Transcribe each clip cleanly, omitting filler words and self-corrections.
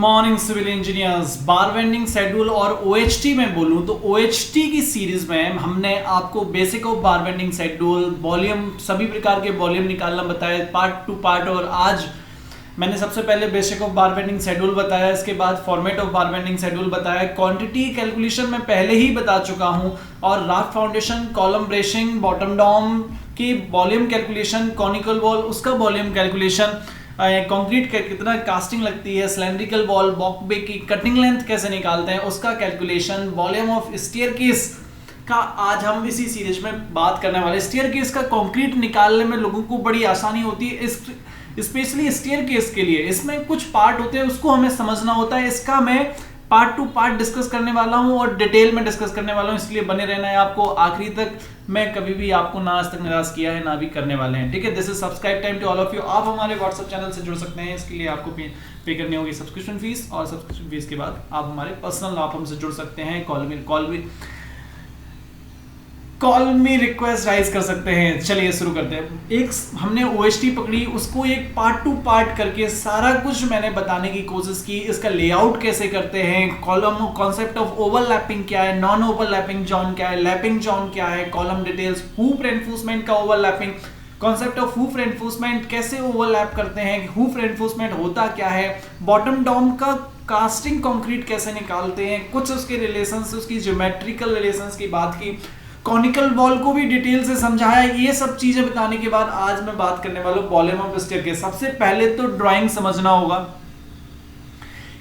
Morning civil engineers. Bar bending schedule और OHT में बोलूं तो ओएचटी की सीरीज में हमने आपको basic of bar bending schedule, volume, सभी प्रकार के वॉल्यूम निकालना बताया पार्ट टू पार्ट। और आज मैंने सबसे पहले basic of bar bending schedule बताया, इसके बाद format of bar bending schedule बताया, क्वांटिटी कैलकुलेशन में पहले ही बता चुका हूं, और raft foundation, column bracing, bottom down की वॉल्यूम कैलकुलेशन, कॉनिकल वॉल उसका वॉल्यूम कैलकुलेशन, कंक्रीट का कितना कास्टिंग लगती है, सिलेंड्रिकल वॉल, वॉकवे की कटिंग लेंथ कैसे निकालते हैं उसका कैलकुलेशन, वॉल्यूम ऑफ स्टेयरकेस का आज हम इसी सीरीज में बात करने वाले। स्टेयरकेस का कंक्रीट निकालने में लोगों को बड़ी आसानी होती है, स्पेशली स्टेयरकेस के लिए। इसमें कुछ पार्ट होते हैं उसको हमें समझना होता है। इसका मैं पार्ट टू पार्ट डिस्कस करने वाला हूं और डिटेल में डिस्कस करने वाला हूं, इसलिए बने रहना है आपको आखिरी तक। मैं कभी भी आपको ना आज तक निराश किया है ना भी करने वाले हैं, ठीक है। This is subscribe time to all of you. आप हमारे व्हाट्सएप चैनल से जुड़ सकते हैं, इसके लिए आपको पे करनी होगी सब्सक्रिप्शन फीस, और सब्सक्रिप्शन फीस के बाद आप हमारे पर्सनल आप हमसे जुड़ सकते हैं, कॉल मी रिक्वेस्ट राइज कर सकते हैं। चलिए शुरू करते हैं। एक हमने ओएचटी पकड़ी, उसको एक पार्ट टू पार्ट करके सारा कुछ मैंने बताने की कोशिश की। इसका लेआउट कैसे करते हैं, कॉलम कॉन्सेप्ट ऑफ ओवरलैपिंग क्या है, नॉन ओवरलैपिंग जॉन क्या है, लैपिंग जॉन क्या है, कॉलम डिटेल्स, हूप रेनफोर्समेंट का overlapping, concept of hoop reinforcement कैसे ओवरलैप करते हैं, हूप रेनफोर्समेंट होता क्या है, बॉटम डाउन का कास्टिंग कंक्रीट कैसे निकालते हैं, कुछ उसके रिलेशंस, उसकी ज्योमेट्रिकल रिलेशंस की बात की, कॉनिकल वॉल को भी डिटेल से समझाया। ये सब चीजें बताने के बाद आज मैं बात करने वाला हूं वॉल्यूम ऑफ स्टेयरकेस। सबसे पहले तो ड्राइंग समझना होगा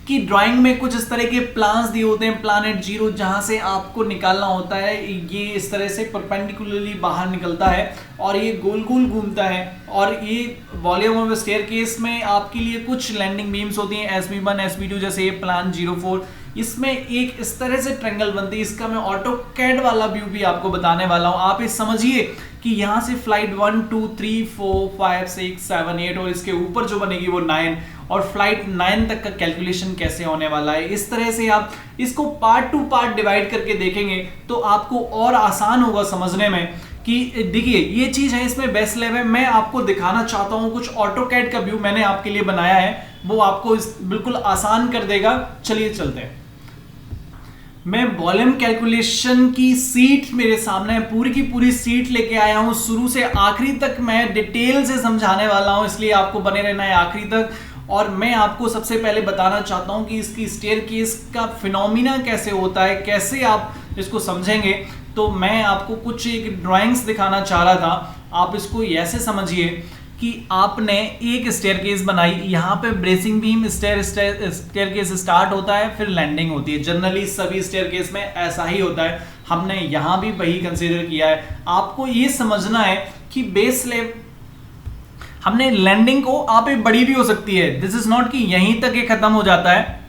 कि ड्राइंग में कुछ इस तरह के प्लान्स दिए होते हैं, प्लान एट जीरो, जहां से आपको निकालना होता है। ये इस तरह से परपेंडिकुलरली बाहर निकलता है और ये गोल गोल घूमता है। और ये वॉल्यूम ऑफ स्टेयरकेस में आपके लिए कुछ लैंडिंग बीम्स होती हैं, SB1 SB2, जैसे ये प्लान 04। इसमें एक इस तरह से ट्रायंगल बनती है, इसका मैं ऑटोकैड वाला व्यू भी आपको बताने वाला हूं। आप इस समझिए कि यहां से फ्लाइट 1 2 3 4 5 6 7 8 और इसके ऊपर जो बनेगी वो 9, और फ्लाइट 9 तक का कैलकुलेशन कैसे होने वाला है। इस तरह से आप इसको पार्ट टू पार्ट डिवाइड करके देखेंगे तो आपको और आसान होगा समझने में। कि देखिए ये चीज है, इसमें बेस्ट लेवल है। मैं आपको दिखाना चाहता हूं कुछ ऑटोकैड का व्यू मैंने आपके लिए बनाया है, वो आपको बिल्कुल आसान कर देगा। चलिए चलते हैं। मैं वॉल्यूम कैलकुलेशन की सीट मेरे सामने है, पूरी की पूरी सीट लेके आया हूं, शुरू से आखिरी तक मैं डिटेल से समझाने वाला हूं, इसलिए आपको बने रहना है आखिरी तक। और मैं आपको सबसे पहले बताना चाहता हूं कि इसकी स्टेयरकेस का फिनोमिना कैसे होता है, कैसे आप इसको समझेंगे। तो मैं आपको कुछ एक ड्राइंग्स दिखाना चाह रहा था। आप इसको ऐसे समझिए कि आपने एक स्टेयरकेस बनाई, यहाँ पे ब्रेसिंग बीम स्टेयरकेस स्टार्ट होता है, फिर लैंडिंग होती है। जनरली सभी स्टेयरकेस में ऐसा ही होता है, हमने यहाँ भी वही कंसीडर किया है। आपको ये समझना है कि बेस स्लैब हमने लैंडिंग को आप एक बड़ी भी हो सकती है। दिस इज नॉट कि यहीं तक ये खत्म हो जाता है,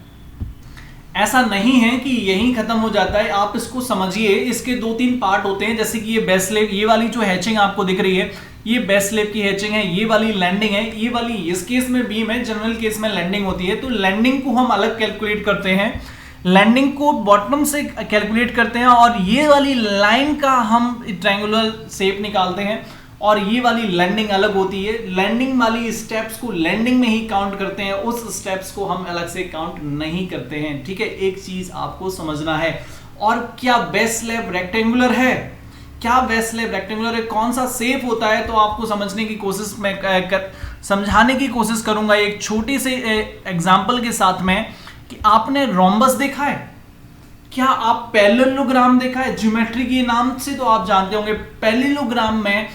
ऐसा नहीं है कि यहीं खत्म हो जाता है। आप इसको समझिए, इसके 2-3 पार्ट होते हैं। जैसे कि ये बेस स्लैब, ये वाली जो हैचिंग आपको दिख रही है, ये बेस स्लैब की हैचिंग है, ये वाली लैंडिंग है, ये वाली इस केस में बीम है, जनरल केस में लैंडिंग होती है। तो लैंडिंग को हम अलग कैलकुलेट करते हैं, लैंडिंग को बॉटम से कैलकुलेट करते हैं, और ये वाली लाइन का हम ट्रायंगुलर शेप निकालते हैं, और ये वाली लैंडिंग अलग होती है। लैंडिंग वाली स्टेप्स को लैंडिंग में ही काउंट करते हैं, उस स्टेप्स को हम अलग से काउंट नहीं करते हैं, ठीक है। एक चीज आपको समझना है। और क्या बेस स्लैब रेक्टेंगुलर है, क्या बेस स्लैब रेक्टेंगुलर है, कौन सा शेप होता है, तो आपको समझने की कोशिश मैं समझाने की कोशिश करूंगा एक छोटे से एग्जांपल के साथ में। कि आपने रोम्बस देखा है, क्या आप पैरेललोग्राम देखा है? ज्योमेट्री के नाम से तो आप जानते होंगे। पैरेललोग्राम में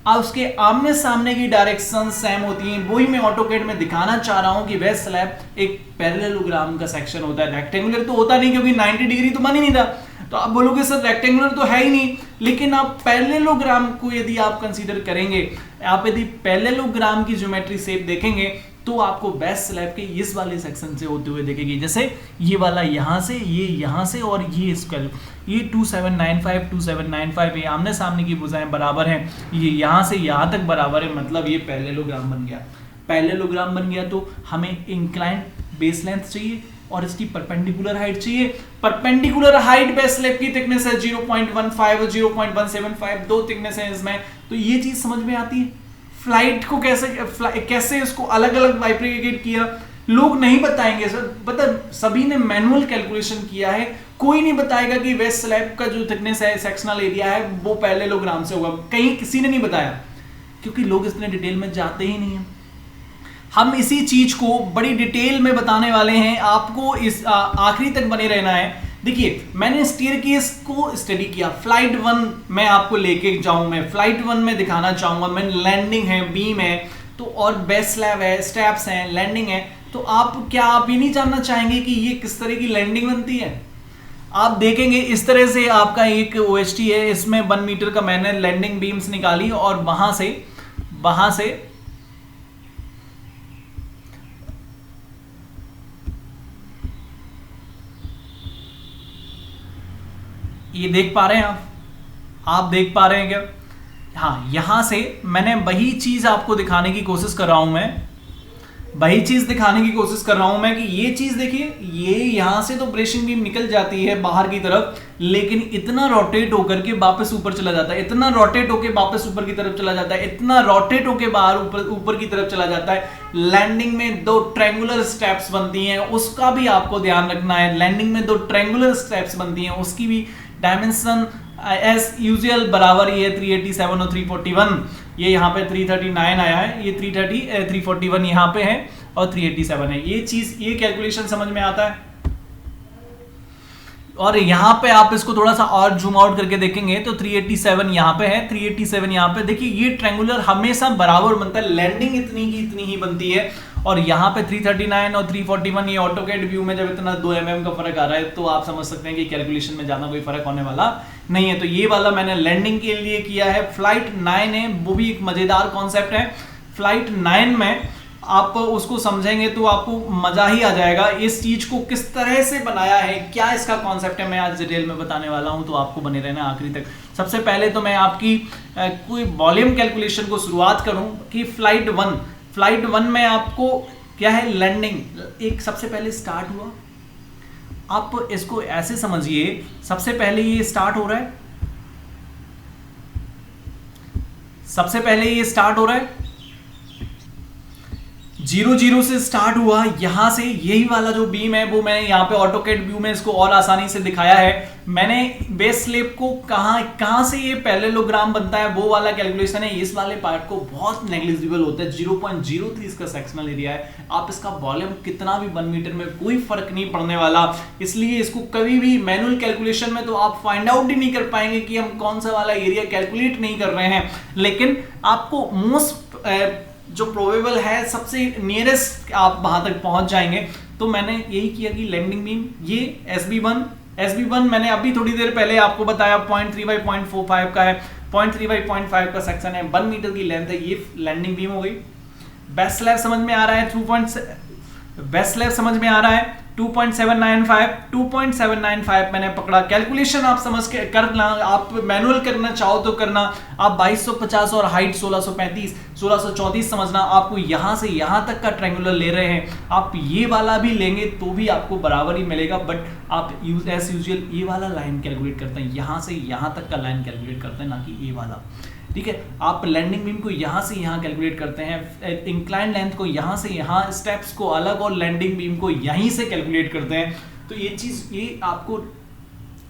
उसके आमने सामने की डायरेक्शन सेम होती हैं। वही मैं ऑटोकैड में दिखाना चाह रहा हूं कि बेस स्लैब एक पैरेललोग्राम का सेक्शन होता है। रेक्टेंगुलर तो होता नहीं, क्योंकि 90 डिग्री तो बन ही नहीं रहा। तो आप बोलोगे सर रेक्टेंगुलर तो है ही नहीं, लेकिन आप पैरेललोग्राम को यदि आप कंसीडर करेंगे, आप यदि पैरेललोग्राम की ज्योमेट्री शेप देखेंगे तो आपको बेस स्लैब के इस वाले सेक्शन से होते हुए दिखेगी। जैसे ये वाला यहाँ से, ये यहाँ से, और ये स्क्वायर, ये 2795 2795, ये आमने सामने की भुजाएं बराबर हैं, ये यहाँ से यहाँ तक बराबर है, मतलब ये पैरेललोग्राम बन गया। पैरेललोग्राम बन गया तो हमें इंक्लाइंड बेस लेंथ चाहिए और इसकी परपेंडिकुलर हाइट चाहिए। परपेंडिकुलर हाइट बेस स्लैब की थिकनेस है 0.15 और 0.175, 2 थिकनेस है इसमें। तो ये चीज समझ में आती है। फ्लाइट को कैसे इसको अलग अलग बाइफरकेट किया, लोग नहीं बताएंगे सर, पता सभी ने मैनुअल कैलकुलेशन किया है, कोई नहीं बताएगा कि वेस्ट स्लैब का जो थिकनेस है, सेक्शनल एरिया है, वो पैरेललोग्राम से होगा, कहीं किसी ने नहीं बताया, क्योंकि लोग इतने डिटेल में जाते ही नहीं है। हम इसी चीज को बड़ी डिटेल में बताने वाले हैं, आपको इस आखिरी तक बने रहना है। देखिए मैंने स्टेयरकेस को स्टडी किया, फ्लाइट 1 में आपको लेके जाऊं, मैं फ्लाइट 1 में दिखाना चाहूंगा, मैं लैंडिंग है, बीम है, तो और बेस स्लैब है, स्टेप्स हैं, लैंडिंग है, तो आप ये नहीं जानना चाहेंगे कि ये किस तरह की लैंडिंग बनती है? आप देखेंगे इस तरह से आपका एक OST है, इसमें 1 मीटर का मैंने लैंडिंग बीम्स निकाली और वहां से ये देख पा रहे हैं आप देख पा रहे हैं क्या? हाँ, यहां से मैंने वही चीज आपको दिखाने की कोशिश कर रहा हूं मैं, कि ये चीज देखिए, ये यहां से तो ब्रेशिंग बीम निकल जाती है बाहर की तरफ, लेकिन इतना रोटेट होकर के वापस ऊपर चला जाता है, इतना रोटेट होकर वापस ऊपर की तरफ चला जाता है, इतना रोटेट होकर बाहर ऊपर की तरफ चला जाता है। लैंडिंग में 2 ट्रायंगुलर स्टेप्स बनती हैं, उसका भी आपको ध्यान रखना है। लैंडिंग में 2 ट्रायंगुलर स्टेप्स बनती हैं, उसकी भी डायमेंशन एज यूजुअल बराबर ये 387 और 341, ये यहाँ पे 339 आया है, ये 341 यहाँ पे है और 387 है। ये कैलकुलेशन समझ में आता है। और यहाँ पे आप इसको थोड़ा सा और जूम आउट करके देखेंगे तो 387 यहाँ पे है, 387 यहाँ पे, देखिए ये ट्रायंगुलर हमेशा बराबर बनता है, लैंडिंग इतनी की इतनी ही बनती है। और यहाँ पे 339 और 341, ये ऑटोकैड व्यू में जब इतना 2 mm का फर्क आ रहा है तो आप समझ सकते हैं कि कैलकुलेशन में ज्यादा कोई फर्क होने वाला नहीं है। तो ये वाला मैंने लैंडिंग के लिए किया है। फ्लाइट 9 है, वो भी एक मजेदार कॉन्सेप्ट है। फ्लाइट 9 में आप उसको समझेंगे तो आपको मजा ही आ जाएगा। इस चीज को किस तरह से बनाया है, क्या इसका कॉन्सेप्ट है, मैं आज डिटेल में बताने वाला हूं, तो आपको बने रहना आखिरी तक। सबसे पहले तो मैं आपकी कोई वॉल्यूम कैलकुलेशन को शुरुआत करूं कि फ्लाइट 1 में आपको क्या है, लैंडिंग एक सबसे पहले स्टार्ट हुआ। आप इसको ऐसे समझिए, सबसे पहले ये स्टार्ट हो रहा है, 0 से स्टार्ट हुआ। यहां से यही वाला जो बीम है वो मैंने यहाँ पे ऑटोकैड व्यू में इसको और आसानी से दिखाया है। मैंने बेस स्लैब को कहां से ये पैरेललोग्राम बनता है वो वाला कैलकुलेशन है। इस वाले पार्ट को बहुत नेग्लिजिबल होता है, 0.03 इसका सेक्शनल एरिया है। आप इसका वॉल्यूम कितना भी 1 मीटर में कोई फर्क नहीं पड़ने वाला, इसलिए इसको कभी भी मैनुअल कैलकुलेशन में तो आप फाइंड आउट ही नहीं कर पाएंगे कि हम कौन सा वाला एरिया कैलकुलेट नहीं कर रहे हैं। लेकिन आपको मोस्ट जो प्रोबेबल है, सबसे नियरेस्ट आप वहां तक पहुंच जाएंगे। तो मैंने यही किया कि लैंडिंग बीम, ये SB1 मैंने अभी थोड़ी देर पहले आपको बताया 0.3 by 0.45 का है, 0.3 by 0.5 का सेक्शन है, 1 मीटर की लेंथ है, ये लैंडिंग बीम हो गई। बेस स्लैब समझ में आ रहा है, 2.795 मैंने पकड़ा। कैलकुलेशन आप समझ के करना, आप मैनुअल करना चाहो तो करना, आप 2250 और हाइट 1634 समझना। आपको यहां से यहां तक का ट्रायंगुलर ले रहे हैं, आप ये वाला भी लेंगे तो भी आपको बराबर ही मिलेगा, बट आप एज यूजुअल ये वाला लाइन कैलकुलेट करते हैं, यहां से यहां तक का लाइन कैलकुलेट करते हैं, ना कि ये वाला। ठीक है, आप लैंडिंग बीम को यहां से यहां कैलकुलेट करते हैं, इंक्लाइन लेंथ को यहां से यहां, स्टेप्स को अलग और लैंडिंग बीम को यहीं से कैलकुलेट करते हैं। तो ये चीज ये आपको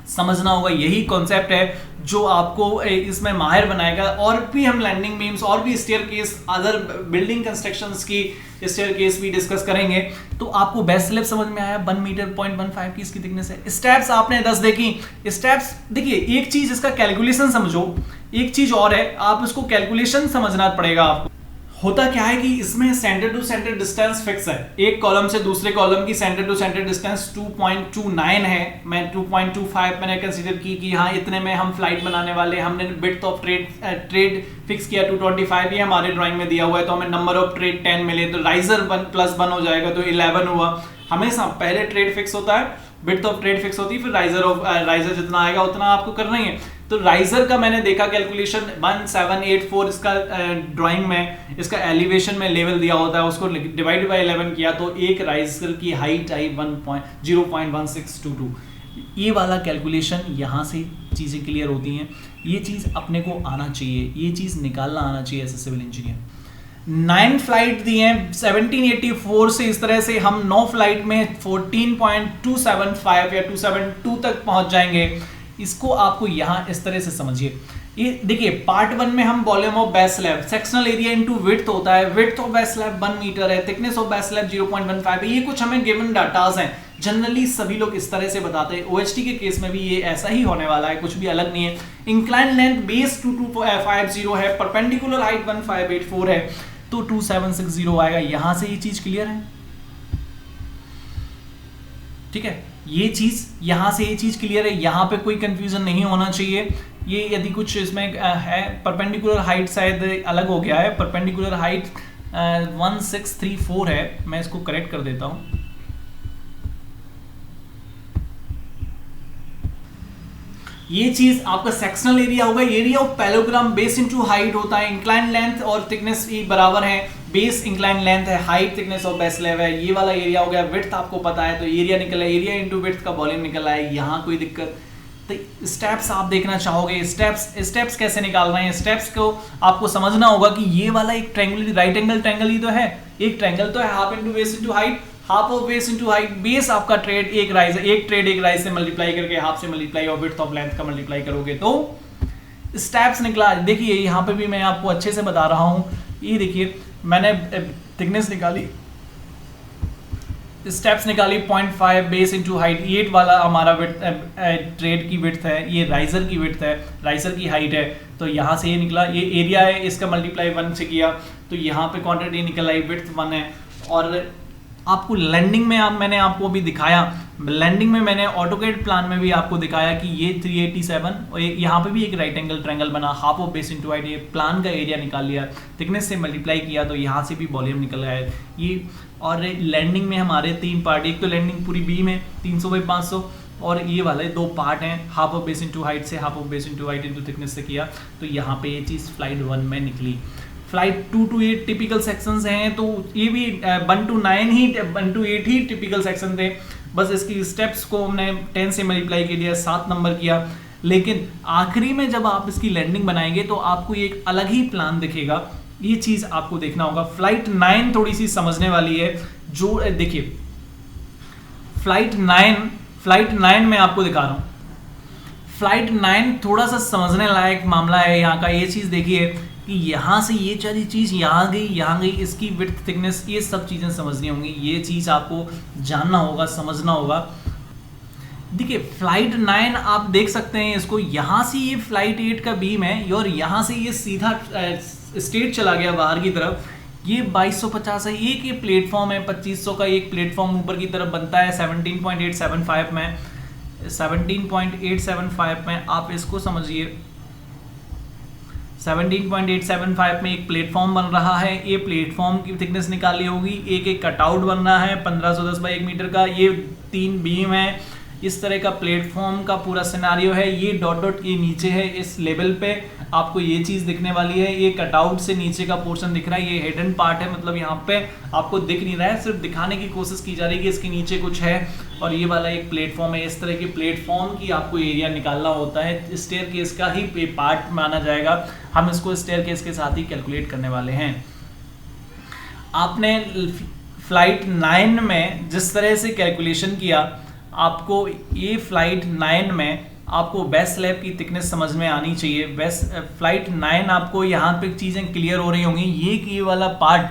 समझना होगा, यही कॉन्सेप्ट है जो आपको इसमें माहिर बनाएगा। और भी हम लैंडिंग बीम्स और भी स्टेयरकेस, अदर बिल्डिंग कंस्ट्रक्शंस की स्टेयरकेस भी डिस्कस करेंगे। तो आपको बेस स्लैब समझ में आया, 1 मीटर 0.15 की इसकी थिकनेस है। स्टेप्स आपने 10 देखी। स्टेप्स देखिए, एक चीज इसका कैलकुलेशन समझो, एक चीज और है, आप इसको कैलकुलेशन समझना पड़ेगा आपको। होता क्या है कि इसमें centre to centre distance fix है, एक कॉलम से दूसरे कॉलम की सेंटर टू सेंटर डिस्टेंस 2.29 है। मैं 2.25 मैंने कंसीडर की कि हाँ इतने में हम फ्लाइट बनाने वाले। हमने विड्थ ऑफ ट्रेड फिक्स किया 225, ये हमारे ड्राइंग में दिया हुआ है। तो हमें नंबर ऑफ ट्रेड 10 मिले, तो राइजर 1+1 हो जाएगा, तो 11 हुआ। हमेशा पहले ट्रेड फिक्स होता है, विड्थ ऑफ ट्रेड फिक्स होती है, फिर राइजर जितना आएगा उतना आपको करना ही है। तो राइजर का मैंने देखा कैलकुलेशन 1784 इसका ड्राइंग में, इसका एलिवेशन में लेवल दिया होता है, उसको डिवाइड बाय 11 किया तो एक राइजर की हाइट आई 0.1622। ये वाला कैलकुलेशन, यहाँ से चीज़ें क्लियर होती हैं। ये चीज़ अपने को आना चाहिए, ये चीज़ निकालना आना चाहिए as a civil engineer. 9 flight दिए हैं 1784 से, इस तरह से हम 9 फ्लाइट में 14.275 या 272 तक पहुंच जाएंगे। इसको आपको यहां इस तरह से समझिए। ये देखिए पार्ट 1 में हम volume of base slab, sectional area into width होता है, width of base slab 1 metre है, थिकनेस ऑफ बेस स्लैब 0.15 है। ये कुछ हमें गिवन डाटास हैं, जनरली सभी लोग इस तरह से बताते हैं। ओएचटी के केस में भी ये ऐसा ही होने वाला है, कुछ भी अलग नहीं है। इंक्लाइन लेंथ बेस 2250 है, परपेंडिकुलर हाइट 1584 है, तो 2760 आएगा। यहां से ये चीज क्लियर है, ठीक है, ये चीज यहां से ये चीज क्लियर है, यहां पे कोई कंफ्यूजन नहीं होना चाहिए। ये यदि कुछ इसमें है, परपेंडिकुलर हाइट शायद अलग हो गया है, परपेंडिकुलर हाइट 1634 है, मैं इसको करेक्ट कर देता हूं। ये चीज आपका सेक्शनल एरिया होगा, area of parallelogram base into height होता है, इंक्लाइन लेंथ और थिकनेस बराबर है, बेस इंक्लाइन लेंथ है, height thickness of base slab है, ये वाला एरिया हो गया। विड्थ आपको पता है तो एरिया निकला, एरिया इनटू विड्थ का वॉल्यूम निकला है, यहां कोई दिक्कत। तो स्टेप्स आप देखना चाहोगे, स्टेप्स कैसे निकालना है, स्टेप्स को आपको समझना होगा कि ये वाला एक ट्रायंगल, राइट एंगल ट्रायंगल ही तो है, एक ट्रायंगल तो है, half into base into height, half of base into height, base आपका ट्रेड एक राइज से मल्टीप्लाई करके हाफ से मल्टीप्लाई और विड्थ ऑफ लेंथ का मल्टीप्लाई करोगे तो स्टेप्स निकला। देखिए यहाँ पे भी मैं आपको अच्छे से बता रहा हूँ, ये देखिए मैंने थिकनेस निकाली, स्टेप्स निकाली 0.5 बेस इनटू हाइट, 8 वाला हमारा ट्रेड की विड्थ है, ये राइजर की विड्थ है, राइजर की हाइट है, तो यहाँ से ये निकला, ये एरिया है, इसका मल्टीप्लाई 1 से किया तो यहाँ पे क्वांटिटी निकल आई, विड्थ 1 है। और आपको लैंडिंग में मैंने आपको भी दिखाया, लैंडिंग में मैंने ऑटोकैड प्लान में भी आपको दिखाया कि ये 387 और यहाँ पे भी एक राइट एंगल ट्रायंगल बना, half of base into height, ये प्लान का एरिया निकाल लिया, थिकनेस से मल्टीप्लाई किया तो यहाँ से भी वॉल्यूम निकल आया ये। और लैंडिंग में हमारे 3 पार्ट, एक तो लैंडिंग पूरी बीम है 300/500 और ये वाले 2 पार्ट हैं, half of base into height से, half of base into height into thickness से किया, तो यहाँ पे ये चीज़ फ्लाइट 1 में निकली। फ्लाइट 2 to 8 टिपिकल सेक्शंस हैं, तो ये भी 1 to 8 ही टिपिकल सेक्शन थे, बस इसकी स्टेप्स को हमने 10 से मल्टीप्लाई के लिए 7 नंबर किया। लेकिन आखिरी में जब आप इसकी लैंडिंग बनाएंगे तो आपको एक अलग ही प्लान दिखेगा, ये चीज़ आपको देखना होगा। फ्लाइट 9 थोड़ी सी समझने वाली है, जो देखिए फ्लाइट 9 में आपको दिखा रहा हूँ, फ्लाइट 9 थोड़ा सा समझने लायक मामला है यहाँ का। ये चीज़ देखिए कि यहाँ से ये सारी चीज़ यहाँ गई, इसकी विड्थ थिकनेस, ये सब चीज़ें समझनी होंगी, ये चीज़ आपको जानना होगा, समझना होगा। देखिए फ्लाइट 9 आप देख सकते हैं इसको, यहाँ से ये फ्लाइट 8 का बीम है और यहाँ से ये सीधा स्ट्रेट चला गया बाहर की तरफ, ये 2250 है, एक ये प्लेटफॉर्म है 2500 का, एक प्लेटफॉर्म ऊपर की तरफ बनता है 17.875 में, 17.875 में आप इसको समझिए, 17.875 में एक प्लेटफॉर्म बन रहा है, ये प्लेटफॉर्म की थिकनेस निकाली होगी, एक कटआउट बन रहा है 1510/1 मीटर का, ये 3 बीम है, इस तरह का प्लेटफॉर्म का पूरा सिनारियो है। ये डॉट ये नीचे है, इस लेवल पे आपको ये चीज़ दिखने वाली है, ये कटआउट से नीचे का पोर्शन दिख रहा है, ये हिडन पार्ट है, मतलब यहाँ पे आपको दिख नहीं रहा है, सिर्फ दिखाने की कोशिश की जा रही है कि इसके नीचे कुछ है। और ये वाला एक प्लेटफॉर्म है, इस तरह के प्लेटफॉर्म की आपको एरिया निकालना होता है, स्टेयरकेस का ही पार्ट माना जाएगा, हम इसको स्टेयरकेस के साथ ही कैलकुलेट करने वाले हैं। आपने फ्लाइट 9 में जिस तरह से कैलकुलेशन किया, आपको ये फ्लाइट 9 में आपको बेस स्लैब की थिकनेस समझ में आनी चाहिए। फ्लाइट 9 आपको यहाँ पे चीज़ें क्लियर हो रही होंगी, ये वाला पार्ट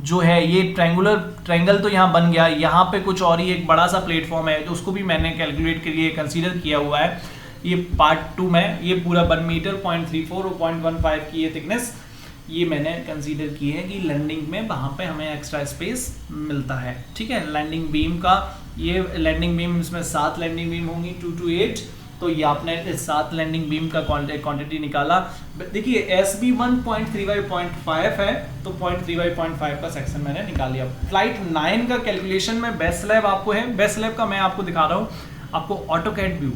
जो है ये ट्रायंगल तो यहाँ बन गया, यहाँ पे कुछ और ही एक बड़ा सा प्लेटफॉर्म है, तो उसको भी मैंने कैलकुलेट के लिए कंसीडर किया हुआ है। ये पार्ट 2 में ये पूरा 1 मीटर 0.34 और 0.15 की ये थिकनेस ये मैंने कंसीडर की है कि लैंडिंग में वहाँ पे हमें एक्स्ट्रा स्पेस मिलता है, ठीक है। लैंडिंग बीम का ये लैंडिंग बीम, इसमें 7 लैंडिंग बीम होंगी 2 to 8, तो ये आपने 7 लैंडिंग बीम का क्वांटिटी निकाला। देखिए SB 1.35.5 है, तो 0.35.5 का सेक्शन मैंने निकाल लिया। फ्लाइट 9 का कैलकुलेशन में बेस स्लैब आपको है, बेस स्लैब का मैं आपको दिखा रहा हूँ, आपको ऑटोकैड व्यू।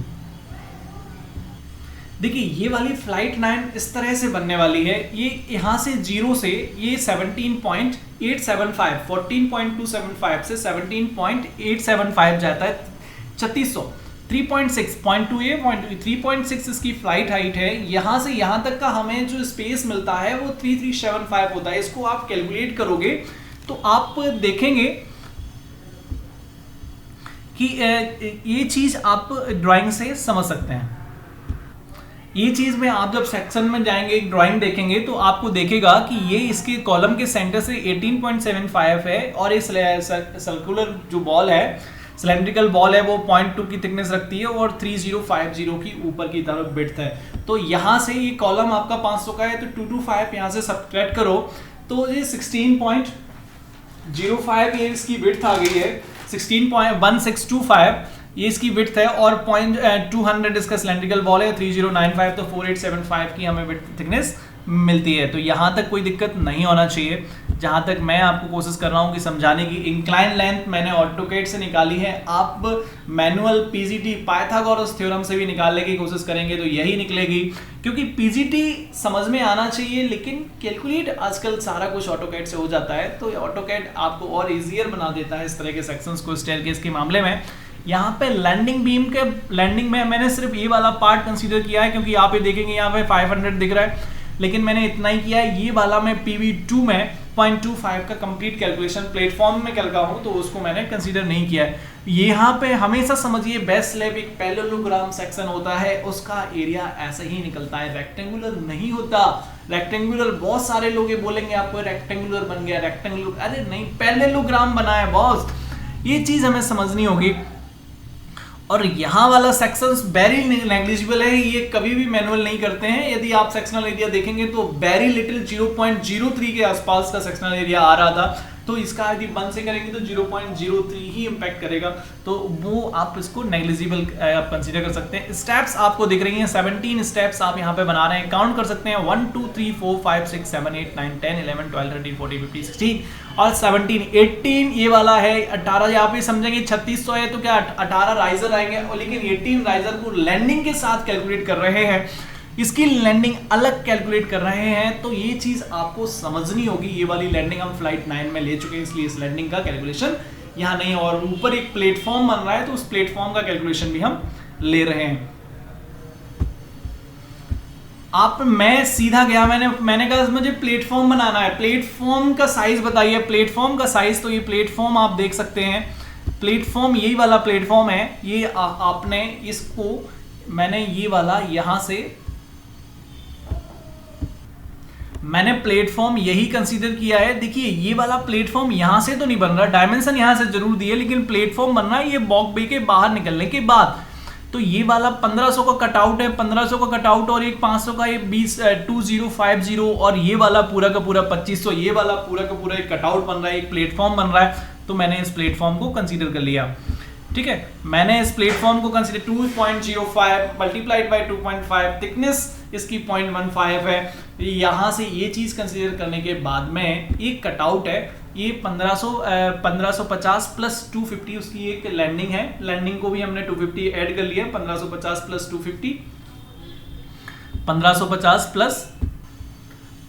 देखिए ये वाली फ्लाइट 9 इस तरह से बनने वाली है, ये यहाँ से 0 से ये 17.875 14.275 से 17.875 जाता है 3600, 3.6 पॉइंट 2 ए पॉइंट 3.6 इसकी फ्लाइट हाइट है। यहां से यहां तक का हमें जो स्पेस मिलता है वो 3375 होता है। इसको आप कैलकुलेट करोगे तो आप देखेंगे कि ये चीज आप ड्राइंग से समझ सकते हैं। ये चीज में आप जब सेक्शन में जाएंगे, एक ड्राइंग देखेंगे तो आपको देखेगा कि ये इसके कॉलम के सेंटर से 18.75 है और इस सर्कुलर जो बॉल है, सिलेंड्रिकल बॉल है, वो 0.2 की थिकनेस रखती है और 3050 की ऊपर की तरफ विड्थ है। तो यहां से ये कॉलम आपका 500 का है तो 225 यहां से सब्ट्रैक्ट करो तो ये 16.05 ये इसकी विड्थ आ गई है। 16.1625 ये इसकी विड्थ है और 200 इसका सिलेंड्रिकल बॉल है, 3095 तो 4875 की हमें विड्थ थिकनेस मिलती है। तो यहाँ तक कोई दिक्कत नहीं होना चाहिए। जहाँ तक मैं आपको कोशिश कर रहा हूँ कि समझाने की, इंक्लाइन लेंथ मैंने ऑटोकैड से निकाली है, आप मैनुअल पीजीटी पाइथागोरस थ्योरम से भी निकालने की कोशिश करेंगे तो यही निकलेगी, क्योंकि पीजीटी समझ में आना चाहिए लेकिन कैलकुलेट आजकल सारा कुछ ऑटोकैड से हो जाता है। तो ऑटोकैड आपको और ईजियर बना देता है इस तरह के सेक्शंस को स्टेयरकेस के मामले में। यहाँ पे लैंडिंग बीम के लैंडिंग में मैंने सिर्फ ये वाला पार्ट कंसीडर किया है, क्योंकि आप ये देखेंगे यहाँ पे 500 दिख रहा है, लेकिन मैंने इतना ही किया है। ये वाला मैं PV2 में 0.25 का कंप्लीट कैलकुलेशन प्लेटफॉर्म में कर रहा हूँ तो उसको मैंने कंसीडर नहीं किया है। यहाँ पे हमेशा समझिए बेस स्लैब एक पैरेललोग्राम सेक्शन होता है, उसका एरिया ऐसा ही निकलता है, रेक्टेंगुलर नहीं होता। रेक्टेंगुलर बहुत सारे लोग ये बोलेंगे आपको रेक्टेंगुलर बन गया, रेक्टेंगुलर, अरे नहीं, पैरेललोग्राम बना है बॉस। ये चीज हमें समझनी होगी। और यहाँ वाला सेक्शंस वेरी नेग्लिजिबल है, ये कभी भी मैनुअल नहीं करते हैं। यदि आप सेक्शनल एरिया देखेंगे तो वेरी लिटिल 0.03 के आसपास का सेक्शनल एरिया आ रहा था, तो इसका यदि 1 से करेंगे तो 0.03 ही इंपैक्ट करेगा, तो वो आप इसको नेग्लिजिबल आप कंसीडर कर सकते हैं। स्टेप्स आपको दिख रही हैं, 17 स्टेप्स आप यहाँ पे बना रहे हैं, काउंट कर सकते हैं 1 2 3 4 5 6 7 8 9 10 11 12 13 14 15 16 और 17 18 ये वाला है। 18 आप भी समझेंगे 3600 है तो क्या 18 राइजर आएंगे, लेकिन 18 राइजर को लैंडिंग के साथ कैलकुलेट कर रहे हैं, इसकी लैंडिंग अलग कैलकुलेट कर रहे हैं। तो ये चीज आपको समझनी होगी। ये वाली लैंडिंग हम फ्लाइट 9 में ले चुके हैं, इसलिए इस लैंडिंग का कैलकुलेशन यहाँ नहीं है। और ऊपर एक प्लेटफॉर्म बन रहा है तो उस प्लेटफॉर्म का कैलकुलेशन भी हम ले रहे हैं। मैं सीधा गया, मैंने कहा मुझे प्लेटफॉर्म बनाना है, प्लेटफॉर्म का साइज बताइए। प्लेटफॉर्म का साइज, तो ये प्लेटफॉर्म आप देख सकते हैं, प्लेटफॉर्म यही वाला प्लेटफॉर्म है। ये आपने इसको, मैंने ये वाला यहां से, मैंने प्लेटफॉर्म यही कंसीडर किया है। देखिए ये वाला प्लेटफॉर्म यहां से तो नहीं बन रहा, डायमेंशन यहां से जरूर दिए, लेकिन प्लेटफॉर्म बन रहा है ये वॉक बे के बाहर निकलने के बाद। तो ये वाला 1500 का कटआउट है, 1500 का कटआउट और एक 500 का, ये 2050 और ये वाला पूरा का पूरा 2500, ये वाला पूरा का पूरा एक कटआउट बन रहा है, एक प्लेटफॉर्म बन रहा है। तो मैंने इस प्लेटफॉर्म को कंसीडर कर लिया, ठीक है। मैंने इस प्लेटफॉर्म को कंसीडर 2.05 मल्टीप्लाइड बाय 2.5, थिकनेस इसकी 0.15 है। यहां से ये चीज कंसीडर करने के बाद में एक कटआउट है, ये 1550 प्लस 250 उसकी एक लैंडिंग है। लैंडिंग को भी हमने 250 ऐड कर लिया, 1550 plus 250,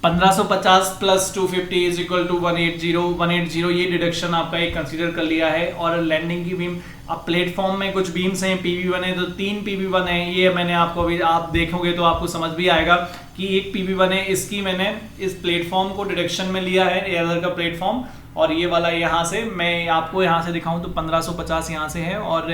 1550 plus 250 is equal to 180 ये डिडक्शन आपका एक कंसीडर कर लिया है। और लैंडिंग की बीम, अब प्लेटफॉर्म में कुछ बीम्स हैं, PV1 है तो 3 PV1 है। ये मैंने आपको अभी, आप देखोगे तो आपको समझ भी आएगा कि एक PV1 है, इसकी मैंने इस प्लेटफॉर्म को डिडक्शन में लिया है, एयर का प्लेटफॉर्म। और ये वाला यहाँ से, मैं आपको यहाँ से दिखाऊं तो 1550 यहाँ से है और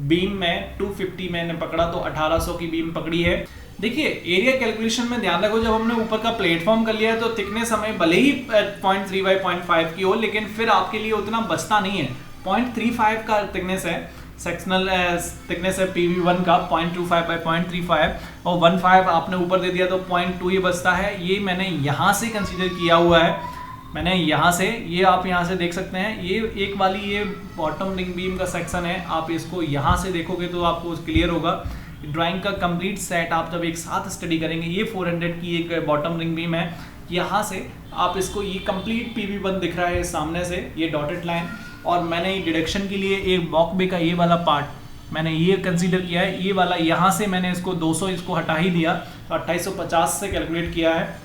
बीम में 250 मैंने पकड़ा तो 1800 की बीम पकड़ी है। देखिए एरिया कैलकुलेशन में ध्यान रखो, जब हमने ऊपर का प्लेटफॉर्म कर लिया है तो थिकनेस हमें भले ही 0.3 बाई 0.5 की हो, लेकिन फिर आपके लिए उतना बचता नहीं है। 0.35 का थिकनेस है, सेक्शनल थिकनेस है PV1 का 0.25 बाई 0.35 और 1.5 आपने ऊपर दे दिया तो 0.2 ये बचता है। ये मैंने यहाँ से कंसीडर किया हुआ है, मैंने यहाँ से, ये आप यहाँ से देख सकते हैं, ये एक वाली ये बॉटम रिंग बीम का सेक्शन है। आप इसको यहाँ से देखोगे तो आपको क्लियर होगा। ड्राइंग का कंप्लीट सेट आप जब एक साथ स्टडी करेंगे, ये 400 की एक बॉटम रिंग बीम है, यहाँ से आप इसको, ये कंप्लीट PV1 दिख रहा है सामने से, ये डॉटेड लाइन। और मैंने डिडक्शन के लिए एक वॉक बे का ये वाला पार्ट मैंने ये कंसीडर किया है, ये वाला यहाँ से मैंने इसको 200 इसको हटा ही दिया तो 2850 से कैलकुलेट किया है।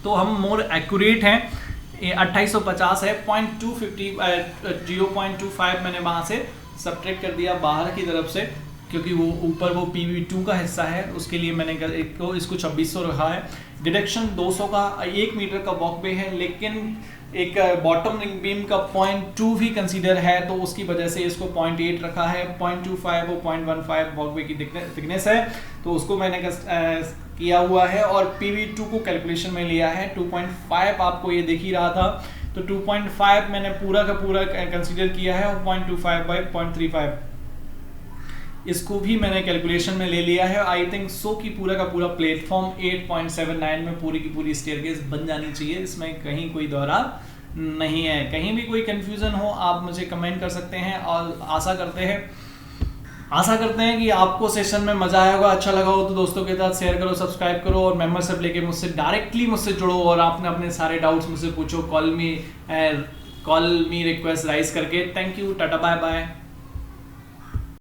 तो हम मोर एक्यूरेट हैं, 2850 है, 0.25 मैंने वहाँ से सब्ट्रैक्ट कर दिया बाहर की तरफ से। क्योंकि वो ऊपर वो PV2 का हिस्सा है, उसके लिए मैंने इसको 2600 रखा है। डिडक्शन 200 का 1 मीटर का वॉकवे है, लेकिन एक बॉटम रिंग बीम का 0.2 भी कंसीडर है, तो उसकी वजह से इसको 0.8 रखा है। 0.25 और 0.15 वॉकवे की थिकनेस है, तो उसको मैंने किया हुआ है और PV2 को कैलकुलेशन में लिया है। 2.5 आपको ये दिख ही रहा था, तो 2.5 मैंने पूरा का पूरा कंसीडर किया है और 0.25 बाई 0.35 इसको भी मैंने कैलकुलेशन में ले लिया है। आई थिंक सो कि पूरा का पूरा प्लेटफॉर्म 8.79 में पूरी की पूरी स्टेयरकेस बन जानी चाहिए, इसमें कहीं कोई दौरा नहीं है। कहीं भी कोई कंफ्यूजन हो आप मुझे कमेंट कर सकते हैं, और आशा करते हैं कि आपको सेशन में मजा आया होगा, अच्छा लगा हो तो दोस्तों के साथ शेयर करो, सब्सक्राइब करो और मेंबरशिप लेके मुझसे डायरेक्टली जुड़ो और आपने अपने सारे डाउट्स मुझसे पूछो कॉल मी रिक्वेस्ट राइज करके। Thank you, tata bye bye.